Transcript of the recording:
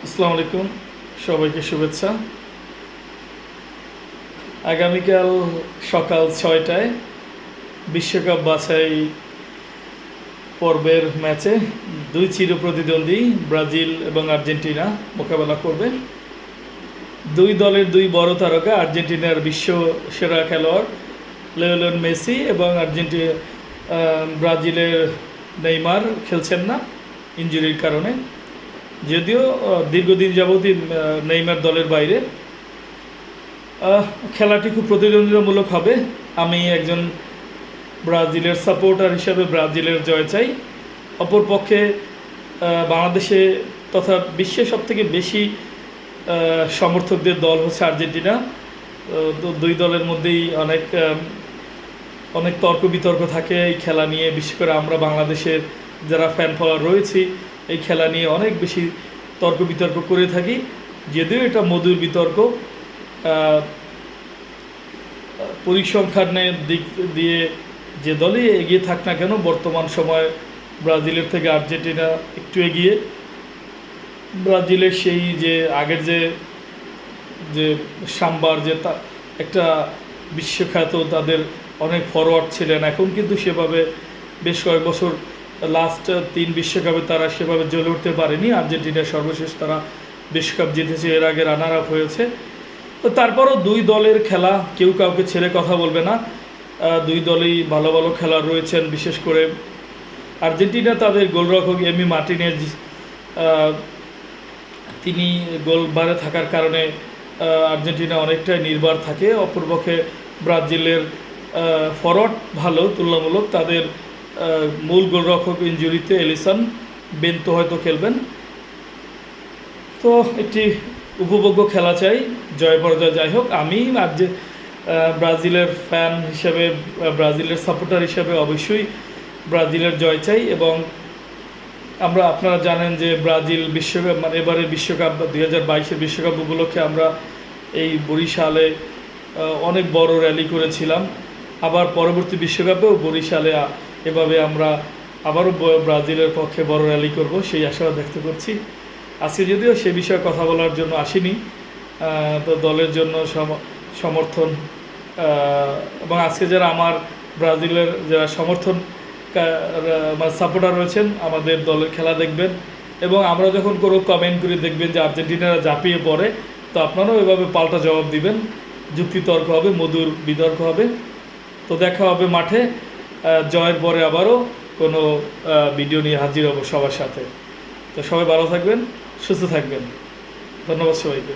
আসসালামু আলাইকুম, সবাইকে শুভেচ্ছা। আগামীকাল সকাল ৬টায় বিশ্বকাপ বাছাই পর্বের ম্যাচে দুই চিরপ্রতিদ্বন্দ্বী ব্রাজিল এবং আর্জেন্টিনা মোকাবেলা করবে। দুই দলের দুই বড় তারকা, আর্জেন্টিনার বিশ্ব সেরা খেলোয়াড় লিওনেল মেসি এবং ব্রাজিলের নেইমার খেলছেন না ইনজুরির কারণে। যদিও দীর্ঘদিন যাবতই নেইমার দলের বাইরে। খেলাটি খুব প্রতিদ্বন্দ্বিতামূলক হবে। আমি একজন ব্রাজিলের সাপোর্টার হিসাবে ব্রাজিলের জয় চাই। অপরপক্ষে বাংলাদেশে তথা বিশ্বের সবথেকে বেশি সমর্থকদের দল হচ্ছে আর্জেন্টিনা। তো দুই দলের মধ্যেই অনেক তর্ক বিতর্ক থাকে এই খেলা নিয়ে। বিশেষ করে আমরা বাংলাদেশের যারা ফ্যান ফলোয়ার রয়েছি এই খেলা নিয়ে অনেক বেশি তর্ক বিতর্ক করে থাকি। যদিও এটা মধুর বিতর্ক, পরিসংখ্যানের দিক দিয়ে যে দলই এগিয়ে থাক না কেন, বর্তমান সময়ে ব্রাজিলের থেকে আর্জেন্টিনা একটু এগিয়ে। ব্রাজিলের সেই যে আগের যে সাম্বার যে একটা বিশ্বখ্যাত, তাদের অনেক ফরওয়ার্ড ছিলেন, এখন কিন্তু সেভাবে বেশ কয়েক বছর লাস্ট 3 বিশ্বকাপে তারা সেভাবে জ্বলে উঠতে পারেনি। আর্জেন্টিনা সর্বশেষ তারা বিশ্বকাপ জিতেছে, এর আগে রানার আপ হয়েছে। তো তারপরও দুই দলের খেলা, কেউ কাউকে ছেড়ে কথা বলবে না। দুই দলেই ভালো ভালো খেলোয়াড় রয়েছেন। বিশেষ করে আর্জেন্টিনা তাদের গোলরক্ষক এমি মার্টিনেজ, তিনি গোলবারে থাকার কারণে আর্জেন্টিনা অনেকটাই নির্ভর থাকে। অপরপক্ষে ব্রাজিলের ফরওয়ার্ড ভালো তুলনামূলক, তাদের মূল গোলরক্ষক ইনজুরিতে, এলিসন বেনতো হয়তো খেলবেন। তো একটি উপভোগ্য খেলা চাই, জয় পরাজয় যাই হোক। আমি ব্রাজিলের ফ্যান হিসেবে, ব্রাজিলের সাপোর্টার হিসেবে অবশ্যই ব্রাজিলের জয় চাই। এবং আপনারা জানেন যে ব্রাজিল বিশ্বকাপ, মানে এবারের বিশ্বকাপ 2022-এর বিশ্বকাপ উপলক্ষে আমরা এই বরিশালে অনেক বড় র্যালি করেছিলাম। আবার পরবর্তী বিশ্বকাপেও বরিশালে এভাবে আমরা আবারও ব্রাজিলের পক্ষে বড় র্যালি করব, সেই আশাও ব্যক্ত করছি। আজকে যদিও সে বিষয়ে কথা বলার জন্য আসিনি, তো দলের জন্য সমর্থন, এবং আজকে যারা আমার ব্রাজিলের যারা মানে সাপোর্টার রয়েছেন, আমাদের দলের খেলা দেখবেন এবং আমরা যখন কোনো কমেন্ট করে দেখবেন যে আর্জেন্টিনারা ঝাঁপিয়ে পড়ে, তো আপনারাও এভাবে পাল্টা জবাব দিবেন। যুক্তিতর্ক হবে, মধুর বিতর্ক হবে। তো দেখা হবে মাঠে। জয়ের পরে আবারও কোনো ভিডিও নিয়ে হাজির হব সবার সাথে। তো সবাই ভালো থাকবেন, সুস্থ থাকবেন। ধন্যবাদ সবাইকে।